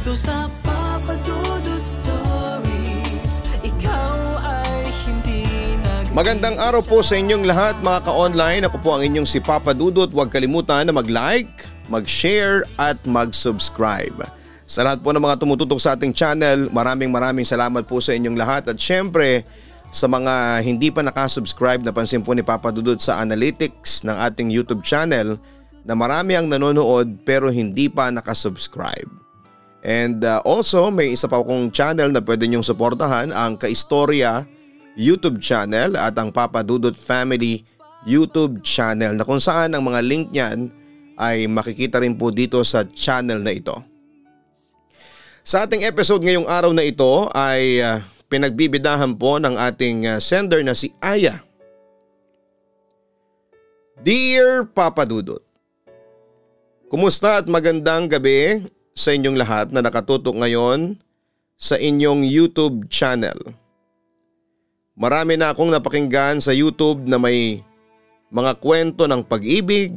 Dito sa Papa Dudut Stories, ikaw ay hindi Magandang araw po sa inyong lahat mga ka-online. Ako po ang inyong si Papa Dudut. Huwag kalimutan na mag-like, mag-share at mag-subscribe. Sa lahat po ng mga tumututok sa ating channel, maraming salamat po sa inyong lahat. At syempre sa mga hindi pa nakasubscribe, napansin po ni Papa Dudut sa analytics ng ating YouTube channel na marami ang nanonood pero hindi pa nakasubscribe. And also may isa pa akong channel na pwede nyong suportahan, ang Kaistorya YouTube channel at ang Papa Dudut Family YouTube channel, na kung saan ang mga link niyan ay makikita rin po dito sa channel na ito. Sa ating episode ngayong araw na ito ay pinagbibidahan po ng ating sender na si Aya. Dear Papa Dudut, kumusta at magandang gabi sa inyong lahat na nakatutok ngayon sa inyong YouTube channel. Marami na akong napakinggan sa YouTube na may mga kwento ng pag-ibig,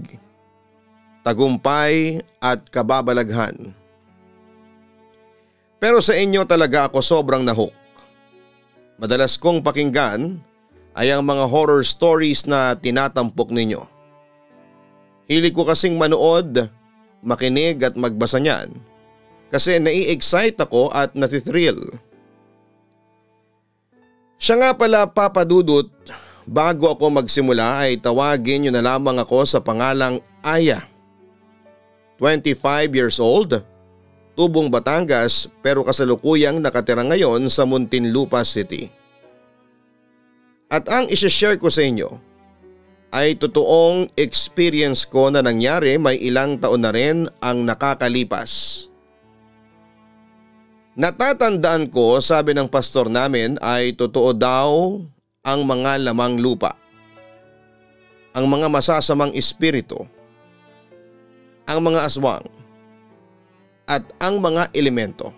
tagumpay at kababalaghan. Pero sa inyo talaga ako sobrang nahook. Madalas kong pakinggan ay ang mga horror stories na tinatampok ninyo. Hilig ko kasing manood, makinig at magbasa niyan kasi nai-excite ako at natithrill. Siya nga pala Papa Dudut, bago ako magsimula ay tawagin niyo na lamang ako sa pangalang Aya. 25 years old, tubong Batangas pero kasalukuyang nakatira ngayon sa Muntinlupa City. At ang isishare ko sa inyo ay totoong experience ko na nangyari may ilang taon na rin ang nakakalipas. Natatandaan ko, sabi ng pastor namin, ay totoo daw ang mga lamang lupa, ang mga masasamang espiritu, ang mga aswang, at ang mga elemento,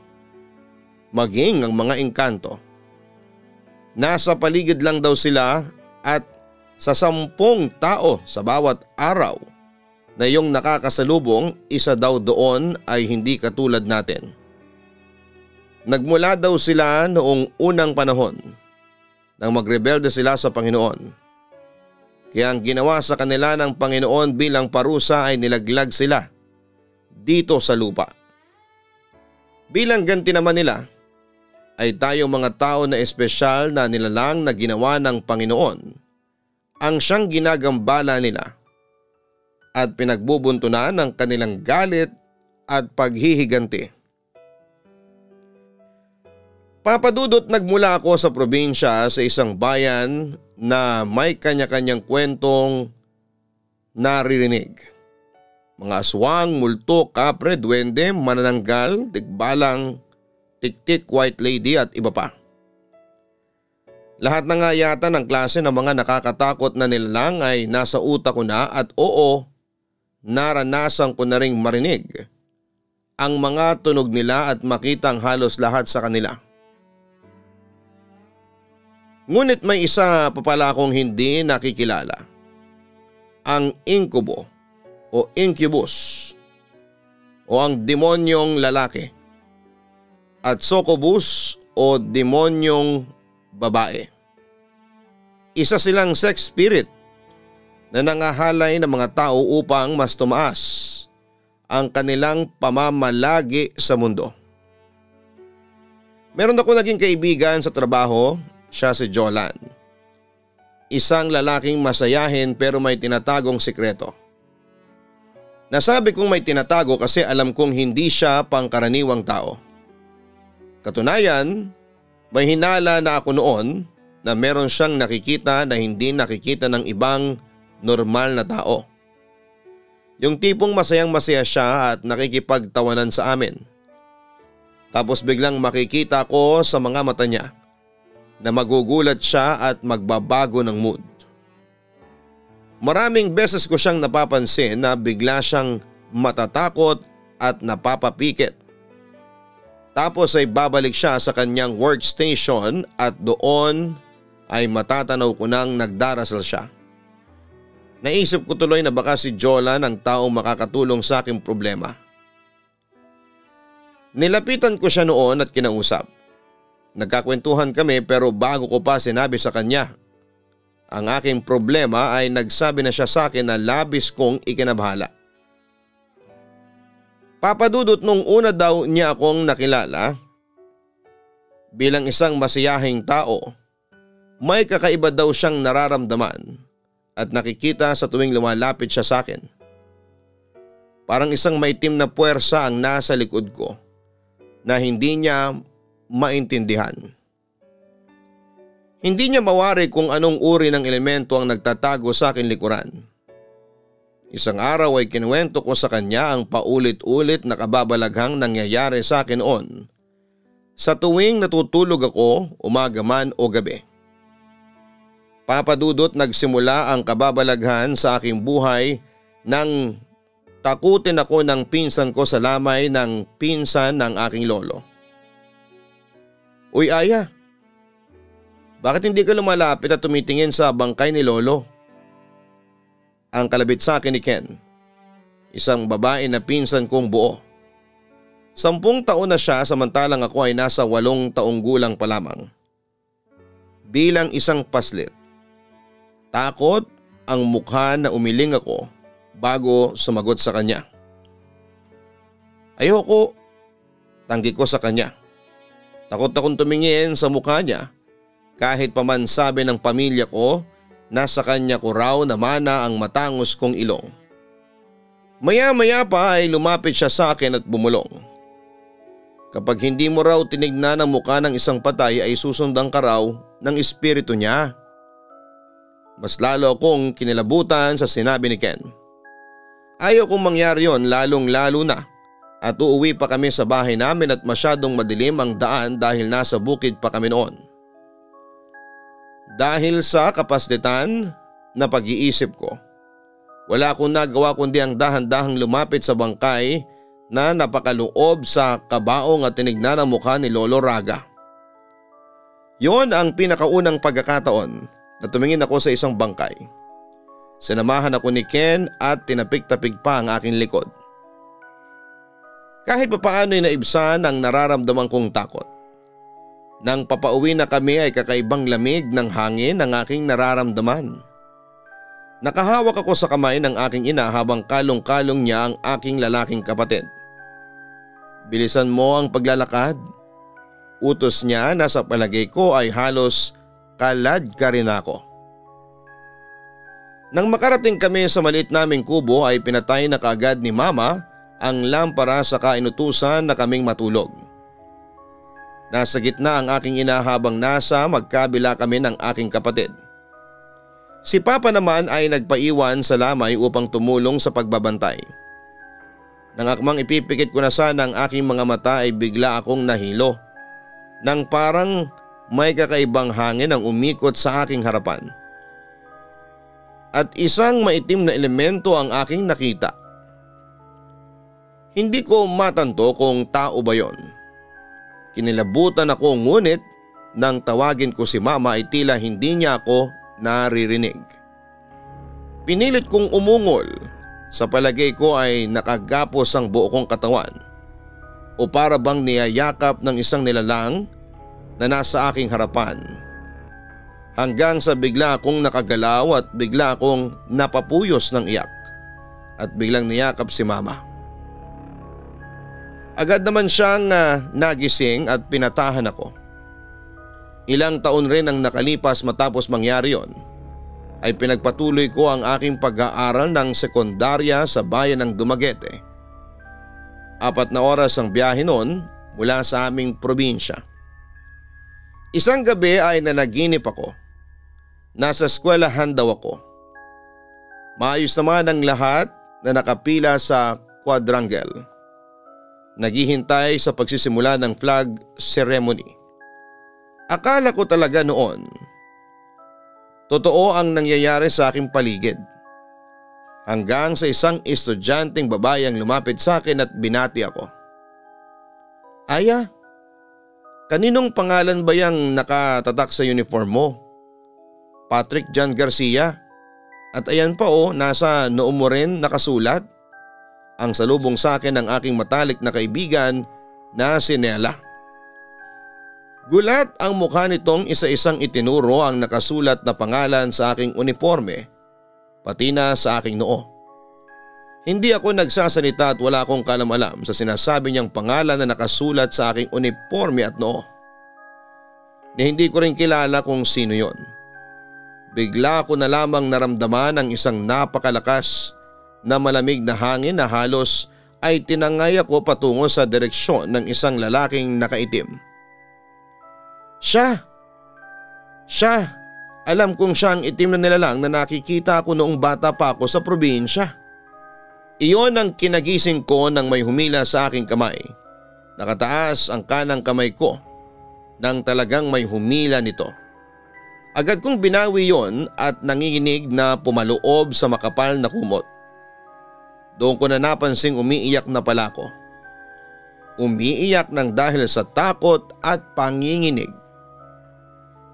maging ang mga engkanto. Nasa paligid lang daw sila at sa 10 tao sa bawat araw na iyong nakakasalubong, isa daw doon ay hindi katulad natin. Nagmula daw sila noong unang panahon nang magrebelde sila sa Panginoon. Kaya ang ginawa sa kanila ng Panginoon bilang parusa ay nilaglag sila dito sa lupa. Bilang ganti naman nila ay tayo mga tao na espesyal na nilalang na ginawa ng Panginoon ang siyang ginagambala nila at pinagbubuntunan ng kanilang galit at paghihiganti. Papa Dudut, nagmula ako sa probinsya sa isang bayan na may kanya-kanyang kwentong naririnig. Mga aswang, multo, kapre, duwende, manananggal, tikbalang, tiktik, white lady at iba pa. Lahat na nga yata ng klase ng mga nakakatakot na nilalang ay nasa utak ko na at oo, naranasan ko na ring marinig ang mga tunog nila at makitang halos lahat sa kanila. Ngunit may isa pa pala akong hindi nakikilala. Ang inkubo o incubus o ang demonyong lalaki at succubus o demonyong babae. Isa silang sex spirit na nangahalay ng mga tao upang mas tumaas ang kanilang pamamalagi sa mundo. Meron ako naging kaibigan sa trabaho. Siya si Jolan. Isang lalaking masayahin pero may tinatagong sikreto. Nasabi kong may tinatago kasi alam kong hindi siya pangkaraniwang tao. Katunayan, may hinala na ako noon na meron siyang nakikita na hindi nakikita ng ibang normal na tao. Yung tipong masayang masaya siya at nakikipagtawanan sa amin. Tapos biglang makikita ko sa mga mata niya na magugulat siya at magbabago ng mood. Maraming beses ko siyang napapansin na bigla siyang matatakot at napapapikit. Tapos ay babalik siya sa kanyang workstation at doon ay matatanaw ko nang nagdarasal siya. Naisip ko tuloy na baka si Jolan ang taong makakatulong sa aking problema. Nilapitan ko siya noon at kinausap. Nagkakwentuhan kami pero bago ko pa sinabi sa kanya ang aking problema ay nagsabi na siya sa akin na labis kong ikinabahala. Papadudot nung una daw niya akong nakilala bilang isang masiyahing tao, may kakaiba daw siyang nararamdaman at nakikita sa tuwing lumalapit siya sa akin. Parang isang maitim na puwersa ang nasa likod ko na hindi niya maintindihan. Hindi niya mawari kung anong uri ng elemento ang nagtatago sa akin likuran. Isang araw ay kinuwento ko sa kanya ang paulit-ulit na kababalaghang nangyayari sa akin noon sa tuwing natutulog ako umaga man o gabi. Papadudot nagsimula ang kababalaghan sa aking buhay nang takutin ako ng pinsan ko sa lamay ng pinsan ng aking lolo. Uy Aya, bakit hindi ka lumalapit at tumitingin sa bangkay ni lolo? Ang kalabit sa akin ni Ken, isang babae na pinsan kong buo. 10 taon na siya samantalang ako ay nasa 8 taong gulang pa lamang. Bilang isang paslit, takot ang mukha na umiling ako bago sumagot sa kanya. Ayoko, tanggi ko sa kanya. Takot akong tumingin sa mukha niya kahit pa man sabi ng pamilya ko na sa kanya ko raw namana ang matangos kong ilong. Maya-maya pa ay lumapit siya sa akin at bumulong. Kapag hindi mo raw tinignan ang mukha ng isang patay ay susundan ka raw ng espiritu niya. Mas lalo akong kinilabutan sa sinabi ni Ken. Ayaw kong mangyari yon lalong-lalo na at uuwi pa kami sa bahay namin at masyadong madilim ang daan dahil nasa bukid pa kami noon. Dahil sa kapaslitan na pag-iisip ko, wala akong nagawa kundi ang dahan-dahang lumapit sa bangkay na napakaloob sa kabaong at tinignan ang mukha ni Lolo Raga. Yon ang pinakaunang pagkakataon na tumingin ako sa isang bangkay. Sinamahan ako ni Ken at tinapik-tapik pa ang aking likod. Kahit papaano ay naibsan ang nararamdaman kong takot. Nang papauwi na kami ay kakaibang lamig ng hangin ang aking nararamdaman. Nakahawak ako sa kamay ng aking ina habang kalong-kalong niya ang aking lalaking kapatid. Bilisan mo ang paglalakad. Utos niya na sa palagay ko ay halos kalad ka rin ako. Nang makarating kami sa maliit naming kubo ay pinatay na kaagad ni Mama ang lampara sa kainutusan na kaming matulog. Nasa gitna ang aking ina habang nasa magkabila kami ng aking kapatid. Si Papa naman ay nagpaiwan sa lamay upang tumulong sa pagbabantay. Nang akmang ipipikit ko na sana ang aking mga mata ay bigla akong nahilo. Nang parang may kakaibang hangin ang umikot sa aking harapan. At isang maitim na elemento ang aking nakita. Hindi ko matanto kung tao ba yon. Kinilabutan ako ngunit nang tawagin ko si Mama ay tila hindi niya ako naririnig. Pinilit kong umungol. Sa palagay ko ay nakagapos ang buo kong katawan o para bang niyayakap ng isang nilalang na nasa aking harapan. Hanggang sa bigla akong nakagalaw at bigla akong napapuyos ng iyak at biglang niyakap si Mama. Agad naman siyang nagising at pinatahan ako. Ilang taon rin ang nakalipas matapos mangyari yon, ay pinagpatuloy ko ang aking pag-aaral ng sekundarya sa bayan ng Dumaguete. 4 na oras ang biyahe noon mula sa aming probinsya. Isang gabi ay nanaginip ako. Nasa eskwelahan daw ako. Maayos naman ang lahat na nakapila sa quadrangle. Naghihintay sa pagsisimula ng flag ceremony. Akala ko talaga noon, totoo ang nangyayari sa aking paligid. Hanggang sa isang estudyanteng babae ang lumapit sa akin at binati ako. Aya, kaninong pangalan ba yang nakatatak sa uniform mo? Patrick John Garcia. At ayan pa nasa noo mo rin nakasulat. Ang salubong sa akin ng aking matalik na kaibigan na si Nella. Gulat ang mukha nitong isa-isang itinuro ang nakasulat na pangalan sa aking uniforme pati na sa aking noo. Hindi ako nagsasalita at wala akong kalam-alam sa sinasabi niyang pangalan na nakasulat sa aking uniforme at noo. Na hindi ko rin kilala kung sino yon. Bigla ko na lamang naramdaman ang isang napakalakas na malamig na hangin na halos ay tinangay ako patungo sa direksyon ng isang lalaking nakaitim. Siya! Alam kong siya ang itim na nilalang na nakikita ko noong bata pa ako sa probinsya. Iyon ang kinagising ko nang may humila sa aking kamay. Nakataas ang kanang kamay ko nang talagang may humila nito. Agad kong binawi yon at nanginginig na pumaloob sa makapal na kumot. Doon ko na napansing umiiyak na pala ako. Umiiyak ng dahil sa takot at panginginig.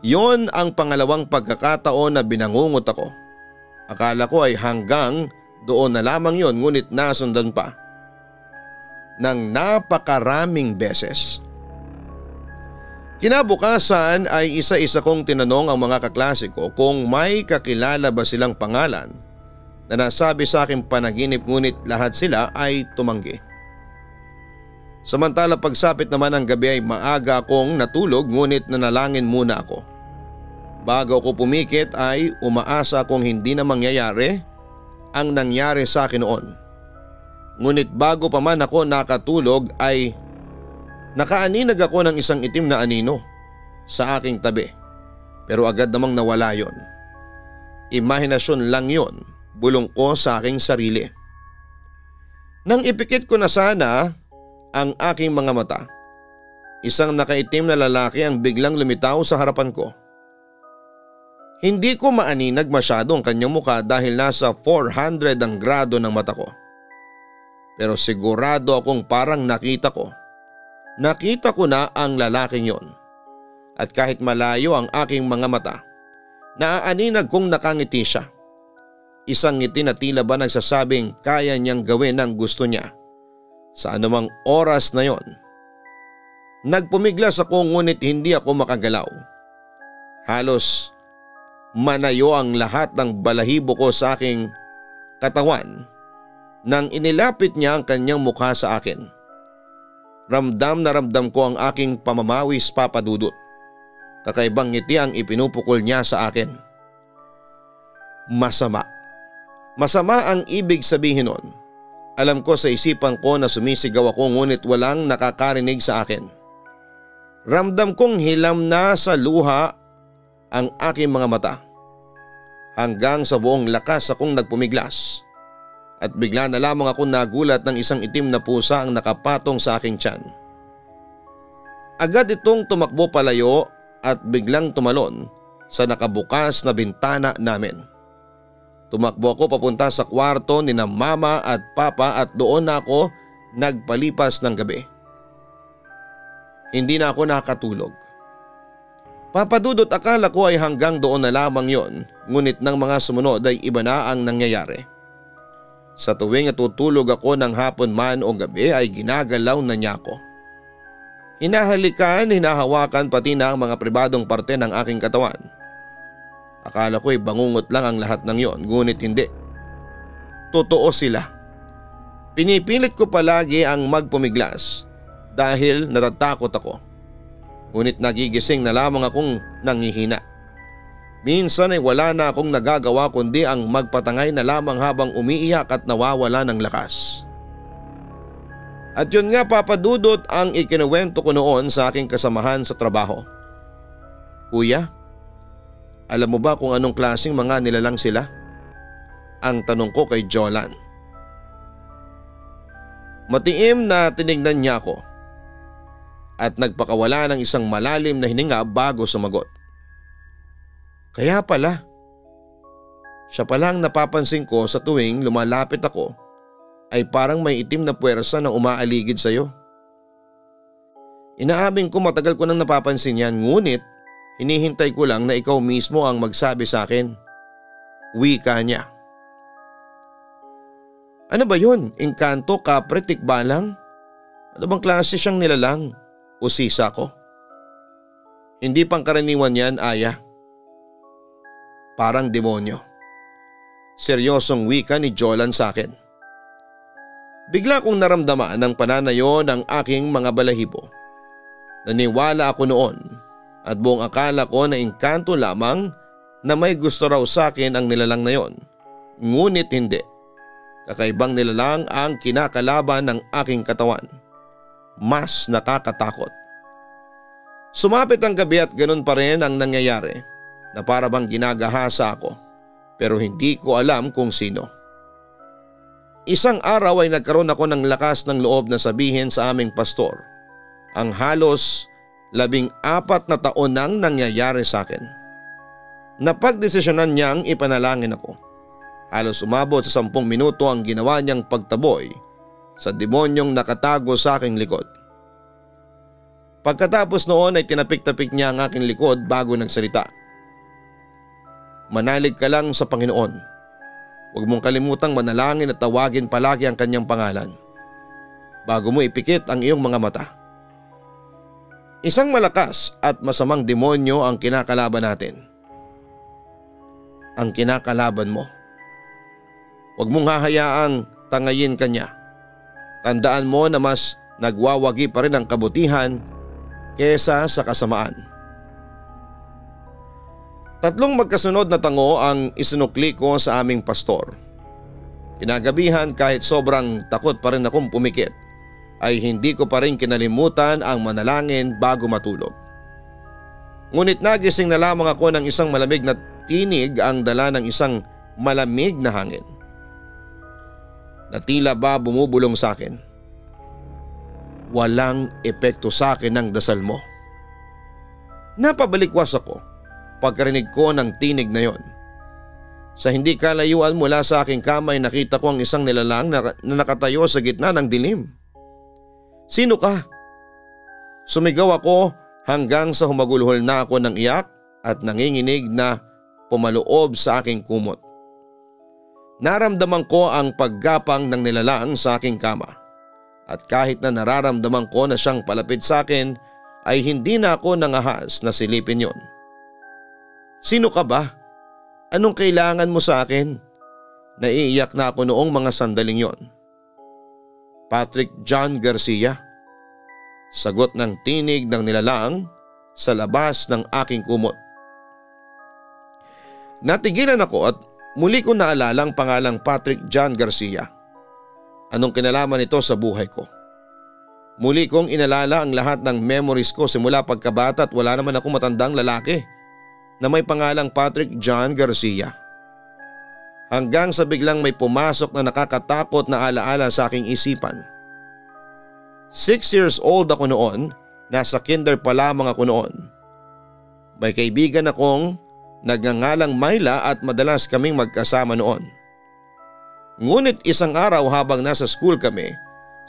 Yon ang pangalawang pagkakataon na binangungot ako. Akala ko ay hanggang doon na lamang yon, ngunit nasundan pa ng napakaraming beses. Kinabukasan ay isa-isa kong tinanong ang mga kaklase ko kung may kakilala ba silang pangalan na nasabi sa aking panaginip, ngunit lahat sila ay tumanggi. Samantala pagsapit naman ng gabi ay maaga akong natulog, ngunit nanalangin muna ako. Bago ako pumikit ay umaasa kung hindi na mangyayari ang nangyari sa akin noon. Ngunit bago pa man ako nakatulog ay nakaaninag ako ng isang itim na anino sa aking tabi. Pero agad namang nawala yon. Imahinasyon lang yon, bulong ko sa aking sarili. Nang ipikit ko na sana ang aking mga mata, isang nakaitim na lalaki ang biglang lumitaw sa harapan ko. Hindi ko maaninag masyado ang kanyang mukha dahil nasa 400 ang grado ng mata ko. Pero sigurado akong parang nakita ko na ang lalaking yon. At kahit malayo ang aking mga mata, naaaninag kong nakangiti siya. Isang ngiti na tila ba nagsasabing kaya niyang gawin ang gusto niya sa anumang oras na yon. Nagpumiglas ako ngunit hindi ako makagalaw. Halos manayo ang lahat ng balahibo ko sa aking katawan nang inilapit niya ang kanyang mukha sa akin. Ramdam na ramdam ko ang aking pamamawis, Papa Dudut. Kakaibang ngiti ang ipinupukol niya sa akin. Masama. Masama ang ibig sabihin nun. Alam ko sa isipan ko na sumisigaw ako ngunit walang nakakarinig sa akin. Ramdam kong hilam na sa luha ang aking mga mata. Hanggang sa buong lakas akong nagpumiglas. At bigla na lamang ako nagulat ng isang itim na pusa ang nakapatong sa aking tiyan. Agad itong tumakbo palayo at biglang tumalon sa nakabukas na bintana namin. Tumakbo ako papunta sa kwarto ni na Mama at Papa at doon na ako nagpalipas ng gabi. Hindi na ako nakatulog. Papa Dudut, akala ko ay hanggang doon na lamang yon, ngunit ng mga sumunod ay iba na ang nangyayari. Sa tuwing natutulog ako ng hapon man o gabi ay ginagalaw na niya ako. Hinahalikan, hinahawakan pati na ang mga pribadong parte ng aking katawan. Akala ko ay bangungot lang ang lahat ng yon, ngunit hindi. Totoo sila. Pinipilit ko palagi ang magpumiglas dahil natatakot ako. Ngunit nagigising na lamang akong nangihina. Minsan ay wala na akong nagagawa kundi ang magpatangay na lamang habang umiiyak at nawawala ng lakas. At yun nga, Papa Dudut, ang ikinuwento ko noon sa aking kasamahan sa trabaho. Kuya, alam mo ba kung anong klaseng mga nilalang sila? Ang tanong ko kay Jolan. Matiim na tinignan niya ako at nagpakawala ng isang malalim na hininga bago sumagot. Kaya pala. Siya palang napapansin ko sa tuwing lumalapit ako ay parang may itim na puwersa na umaaligid sa iyo. Inaamin ko matagal ko nang napapansin yan, ngunit hinihintay ko lang na ikaw mismo ang magsabi sa akin. Wika niya. Ano ba yun? Engkanto, kapre, tikbalang? Ano bang klase siyang nilalang o sisa ko? Hindi pangkaraniwan yan, Aya. Parang demonyo. Seryosong wika ni Jolan sa akin. Bigla kong naramdaman ang pananayo ng aking mga balahibo. Naniwala ako noon at buong akala ko na engkanto lamang na may gusto raw sa akin ang nilalang na yon. Ngunit hindi. Kakaibang nilalang ang kinakalaban ng aking katawan. Mas nakakatakot. Sumapit ang gabi at ganun pa rin ang nangyayari na para bang ginagahasa ako pero hindi ko alam kung sino. Isang araw ay nagkaroon ako ng lakas ng loob na sabihin sa aming pastor ang halos 14 na taon nang nangyayari sa akin. Napagdesisyonan niyang ipanalangin ako. Halos umabot sa 10 minuto ang ginawa niyang pagtaboy sa demonyong nakatago sa aking likod. Pagkatapos noon ay tinapik-tapik niya ang aking likod bago nagsalita. Manalig ka lang sa Panginoon. Huwag mong kalimutang manalangin at tawagin palagi ang kanyang pangalan bago mo ipikit ang iyong mga mata. Isang malakas at masamang demonyo ang kinakalaban natin. Ang kinakalaban mo. Huwag mong hahayaang tangayin kanya. Tandaan mo na mas nagwawagi pa rin ang kabutihan kesa sa kasamaan. 3 magkasunod na tango ang isinukli ko sa aming pastor. Kinagabihan kahit sobrang takot pa rin akong pumikit ay hindi ko pa rin kinalimutan ang manalangin bago matulog. Ngunit nagising na lamang ako ng isang malamig na tinig ang dala ng isang malamig na hangin na tila ba bumubulong sa akin. Walang epekto sa akin ang dasal mo. Napabalikwas ako pagkarinig ko ng tinig na yon. Sa hindi kalayuan mula sa aking kamay nakita ko ang isang nilalang na nakatayo sa gitna ng dilim. Sino ka? Sumigaw ako hanggang sa humagulhol na ako ng iyak at nanginginig na pumaloob sa aking kumot. Naramdaman ko ang paggapang ng nilalang sa aking kama. At kahit na nararamdaman ko na siyang palapit sa akin ay hindi na ako nangahas na silipin yon. Sino ka ba? Anong kailangan mo sa akin? Naiiyak na ako noong mga sandaling yon. Patrick John Garcia. Sagot ng tinig ng nilalang sa labas ng aking kumot. Natigilan ako at muli ko naalala ang pangalang Patrick John Garcia. Anong kinalaman nito sa buhay ko? Muli kong inalala ang lahat ng memories ko simula pagkabata at wala naman akong matandang lalaki na may pangalang Patrick John Garcia. Hanggang sa biglang may pumasok na nakakatakot na alaala sa aking isipan. 6 years old ako noon, nasa kinder pa lamang ako noon. May kaibigan akong nagngangalang Myla at madalas kaming magkasama noon. Ngunit isang araw habang nasa school kami,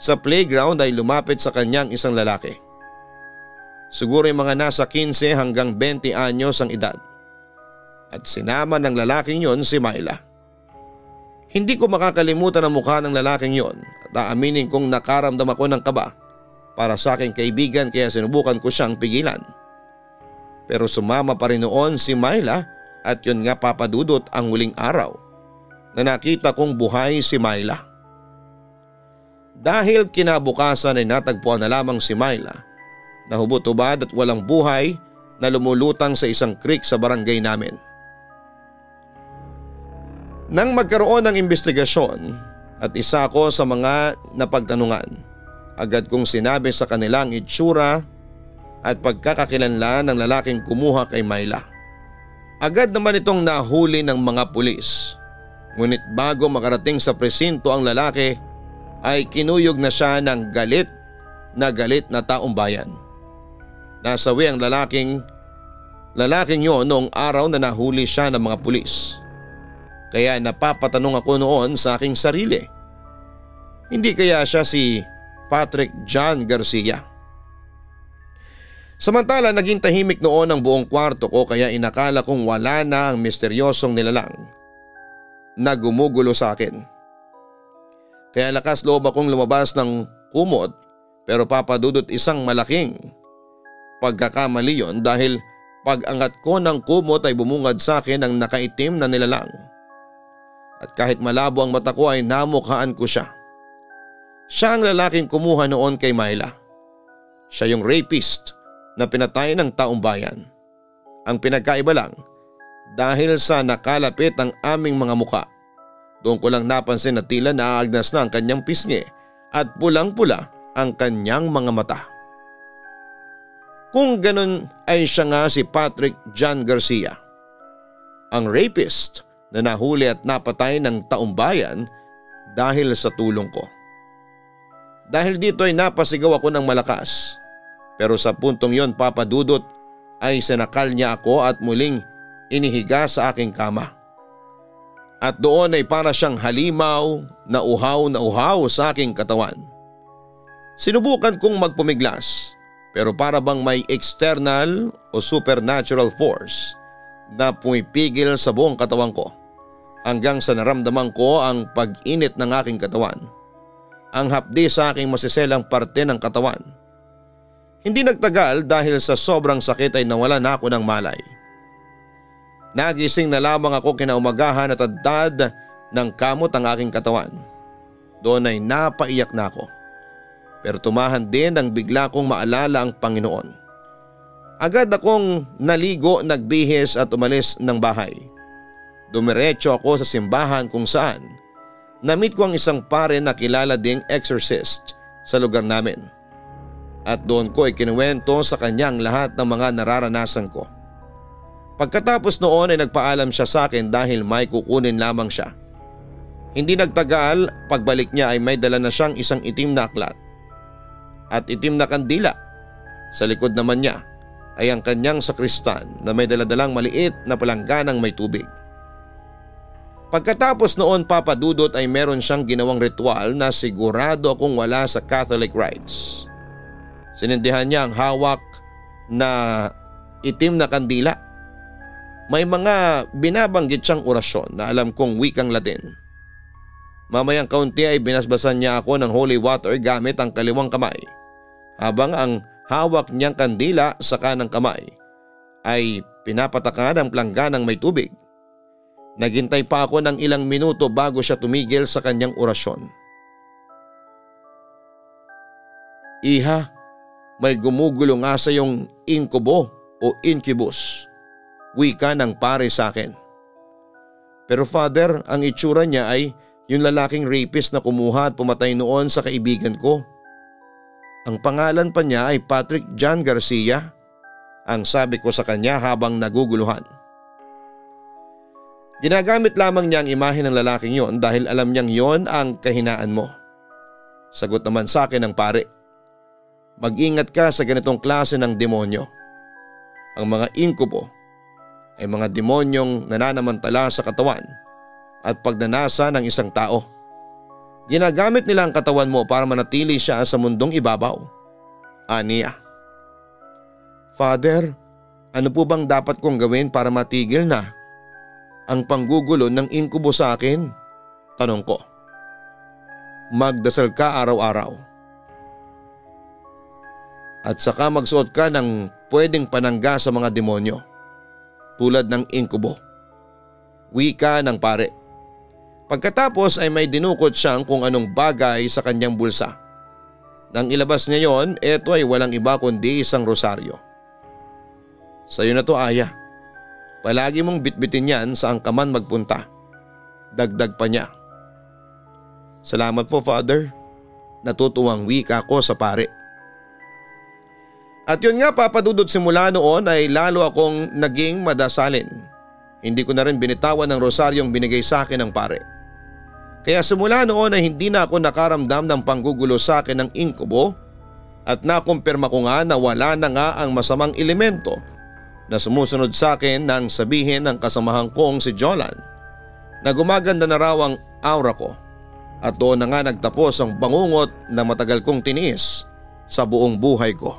sa playground ay lumapit sa kanyang isang lalaki. Siguro yung mga nasa 15 hanggang 20 anyos ang edad. At sinama ng lalaking yon si Myla. Hindi ko makakalimutan ang mukha ng lalaking yon at aaminin kong nakaramdam ako ng kaba para sa aking kaibigan kaya sinubukan ko siyang pigilan. Pero sumama pa rin noon si Myla at yun nga papadudot ang huling araw na nakita kong buhay si Myla. Dahil kinabukasan ay natagpuan na lamang si Myla na hubot-hubad at walang buhay na lumulutang sa isang creek sa barangay namin. Nang magkaroon ng investigasyon at isa ako sa mga napagtanungan, agad kong sinabi sa kanilang itsura at pagkakakilanlan ng lalaking kumuha kay Myla. Agad naman itong nahuli ng mga pulis. Ngunit bago makarating sa presinto ang lalaki ay kinuyog na siya ng galit na taong bayan. Nasawi ang lalaking yon noong araw na nahuli siya ng mga pulis. Kaya napapatanong ako noon sa aking sarili. Hindi kaya siya si Patrick John Garcia? Samantala naging tahimik noon ang buong kwarto ko kaya inakala kong wala na ang misteryosong nilalang na gumugulo sa akin. Kaya lakas loob akong lumabas ng kumot Pero Papa Dudut, isang malaking pagkakamali yon dahil pag-angat ko ng kumot ay bumungad sa akin ang nakaitim na nilalang. At kahit malabo ang mata ko ay namukhaan ko siya. Siya ang lalaking kumuha noon kay Myla. Siya yung rapist na pinatay ng taong bayan. Ang pinagkaiba lang, dahil sa nakalapit ang aming mga muka, doon ko lang napansin na tila naaagnas na ang kanyang pisngi at pulang-pula ang kanyang mga mata. Kung ganun ay siya nga si Patrick John Garcia, ang rapist na nahuli at napatay ng taong bayan dahil sa tulong ko. Dahil dito ay napasigaw ako ng malakas, pero sa puntong yon, Papa Dudut, ay sinakal niya ako at muling inihiga sa aking kama. At doon ay para siyang halimaw na uhaw sa aking katawan. Sinubukan kong magpumiglas, pero para bang may external o supernatural force na pumipigil sa buong katawan ko, hanggang sa naramdaman ko ang pag-init ng aking katawan, ang hapdi sa aking masiselang parte ng katawan. Hindi nagtagal dahil sa sobrang sakit ay nawala na ako ng malay. Nagising na lamang ako kinaumagahan at adad ng kamot ang aking katawan. Doon ay napaiyak na ako. Pero tumahan din nang bigla kong maalala ang Panginoon. Agad akong naligo, nagbihis at umalis ng bahay. Dumiretso ako sa simbahan kung saan na-meet ko ang isang pare na kilala ding exorcist sa lugar namin. At doon ko ay kinuwento sa kanyang lahat ng mga nararanasan ko. Pagkatapos noon ay nagpaalam siya sa akin dahil may kukunin lamang siya. Hindi nagtagal, pagbalik niya ay may dala na siyang isang itim na aklat at itim na kandila. Sa likod naman niya ay ang kanyang sakristan na may daladalang maliit na palangganang may tubig. Pagkatapos noon, Papa Dudut, ay meron siyang ginawang ritual na sigurado akong wala sa Catholic rites. Sinindihan niya ang hawak na itim na kandila. May mga binabanggit siyang orasyon na alam kong wikang Latin. Mamayang kaunti ay binasbasan niya ako ng holy water gamit ang kaliwang kamay, habang ang hawak niyang kandila sa kanang kamay ay pinapatakan ang plangganang may tubig. Naghintay pa ako ng ilang minuto bago siya tumigil sa kanyang orasyon. Iha, may gumugulo nga sa iyong inkubo o incubus, wika ng pare sa akin. Pero Father, ang itsura niya ay yung lalaking rapist na kumuha at pumatay noon sa kaibigan ko. Ang pangalan pa niya ay Patrick John Garcia, ang sabi ko sa kanya habang naguguluhan. Ginagamit lamang niya ang imahe ng lalaking yon dahil alam niyang yon ang kahinaan mo. Sagot naman sa akin ng pare. Mag-ingat ka sa ganitong klase ng demonyo. Ang mga inkubo ay mga demonyong nananamantala sa katawan at pagnanasa ng isang tao. Ginagamit nila ang katawan mo para manatili siya sa mundong ibabaw. Aniya. Father, ano po bang dapat kong gawin para matigil na ang panggugulo ng inkubo sa akin? Tanong ko. Magdasal ka araw-araw. At saka magsuot ka ng pwedeng panangga sa mga demonyo, tulad ng inkubo, wika ng pare. Pagkatapos ay may dinukot siyang kung anong bagay sa kanyang bulsa. Nang ilabas niya yon, eto ay walang iba kundi isang rosaryo. Sa'yo na to, Aya. Palagi mong bitbitin yan saan ka man magpunta. Dagdag pa niya. Salamat po, Father. Natutuwang wika ko sa pare. At yun nga, Papa Dudut, simula noon ay lalo akong naging madasalin. Hindi ko na rin binitawan ng rosaryong binigay sa akin ng pare. Kaya simula noon ay hindi na ako nakaramdam ng panggugulo sa akin ng inkubo at nakumpirma ko nga na wala na nga ang masamang elemento na sumusunod sa akin nang sabihin ng kasamahan kong si Jolan na gumaganda na raw ang aura ko at doon na nga nagtapos ang bangungot na matagal kong tiniis sa buong buhay ko.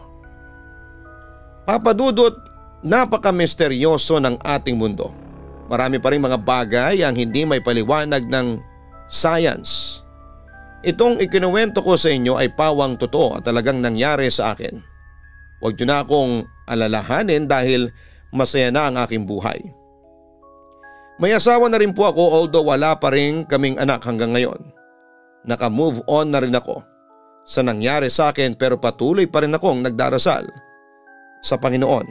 Papa Dudut, napaka-misteryoso ng ating mundo. Marami pa rin mga bagay ang hindi may paliwanag ng science. Itong ikinuwento ko sa inyo ay pawang totoo at talagang nangyari sa akin. Huwag niyo na akong alalahanin dahil masaya na ang aking buhay. May asawa na rin po ako although wala pa rin kaming anak hanggang ngayon. Naka-move on na rin ako sa nangyari sa akin pero patuloy pa rin akong nagdarasal sa Panginoon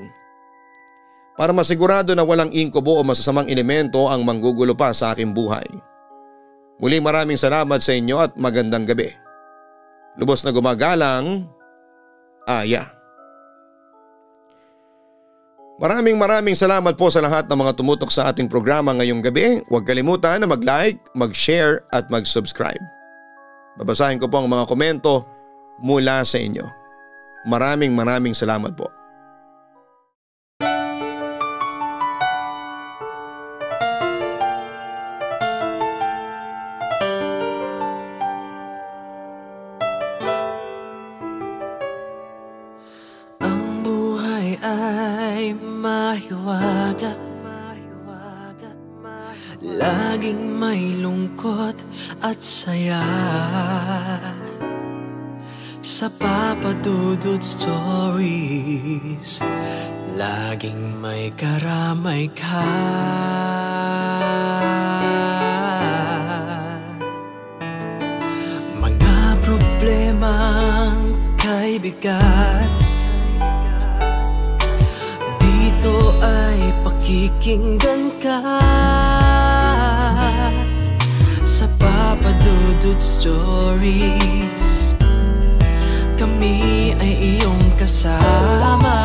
para masigurado na walang inkubo o masasamang elemento ang manggugulo pa sa aking buhay. Muli maraming salamat sa inyo at magandang gabi. Lubos na gumagalang, Aya. Maraming salamat po sa lahat ng mga tumutok sa ating programa ngayong gabi. Huwag kalimutan na mag-like, mag-share at mag-subscribe. Babasahin ko po ang mga komento mula sa inyo. Maraming salamat po. Mahiwaga, laging may lungkot at saya. Sa Papa Dudut Stories, laging may karamay ka. Mga problemang kay bigat, dito ay pakikinggan ka. Sa Papa Dudut Stories, kami ay iyong kasama.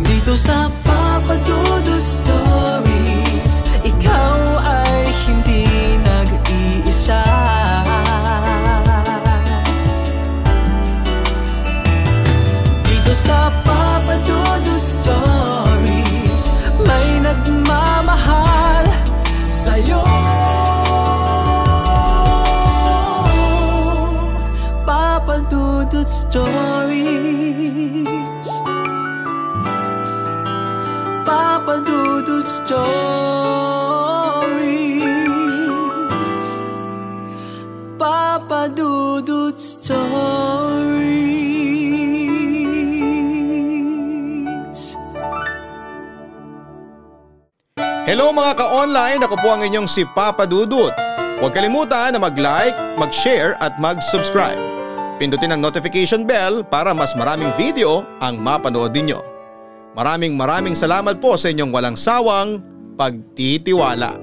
Dito sa Papa Dudut Stories, ikaw ay hindi nag-iisa. Sa Papa Dudut Stories, may nagmamahal sa'yo. Papa Dudut Stories, Papa Dudut Stories, Papa Dudut Stories. Hello mga ka-online, ako po ang inyong si Papa Dudut. Huwag kalimutan na mag-like, mag-share at mag-subscribe. Pindutin ang notification bell para mas maraming video ang mapanood ninyo. Maraming salamat po sa inyong walang sawang pagtitiwala.